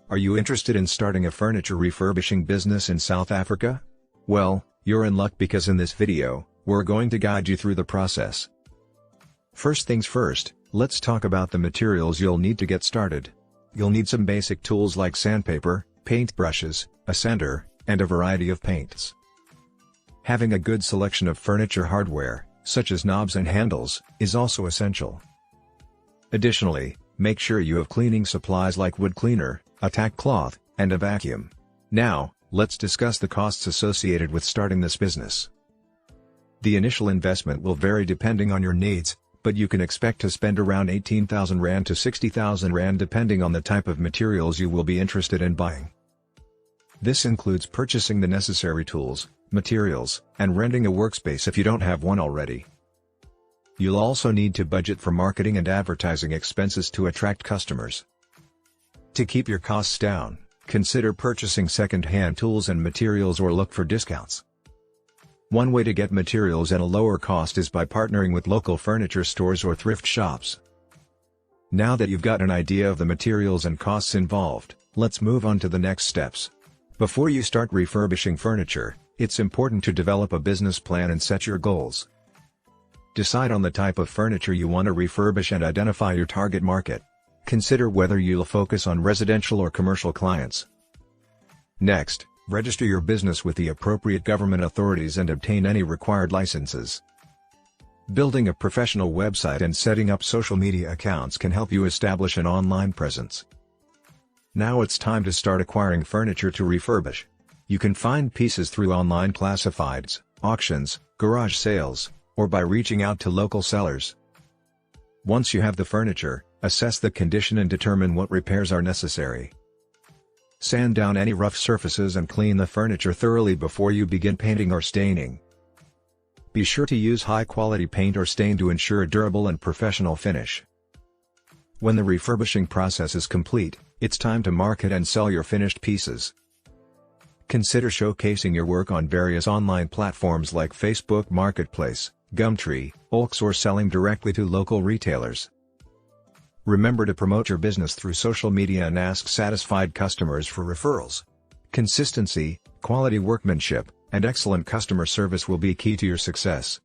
Are you interested in starting a furniture refurbishing business in South Africa? Well, you're in luck because in this video, we're going to guide you through the process. First things first, let's talk about the materials you'll need to get started. You'll need some basic tools like sandpaper, paint brushes, a sander, and a variety of paints. Having a good selection of furniture hardware, such as knobs and handles, is also essential. Additionally, make sure you have cleaning supplies like wood cleaner, a tack cloth, and a vacuum. Now, let's discuss the costs associated with starting this business. The initial investment will vary depending on your needs, but you can expect to spend around 18,000 Rand to 60,000 Rand depending on the type of materials you will be interested in buying. This includes purchasing the necessary tools, materials, and renting a workspace if you don't have one already. You'll also need to budget for marketing and advertising expenses to attract customers. To keep your costs down, consider purchasing second-hand tools and materials or look for discounts. One way to get materials at a lower cost is by partnering with local furniture stores or thrift shops. Now that you've got an idea of the materials and costs involved, let's move on to the next steps. Before you start refurbishing furniture, it's important to develop a business plan and set your goals. Decide on the type of furniture you want to refurbish and identify your target market. Consider whether you'll focus on residential or commercial clients. Next, register your business with the appropriate government authorities and obtain any required licenses. Building a professional website and setting up social media accounts can help you establish an online presence. Now it's time to start acquiring furniture to refurbish. You can find pieces through online classifieds, auctions, garage sales, or by reaching out to local sellers. Once you have the furniture, assess the condition and determine what repairs are necessary. Sand down any rough surfaces and clean the furniture thoroughly before you begin painting or staining. Be sure to use high-quality paint or stain to ensure a durable and professional finish. When the refurbishing process is complete, it's time to market and sell your finished pieces. Consider showcasing your work on various online platforms like Facebook Marketplace, Gumtree, Olks, or selling directly to local retailers. Remember to promote your business through social media and ask satisfied customers for referrals. Consistency, quality workmanship, and excellent customer service will be key to your success.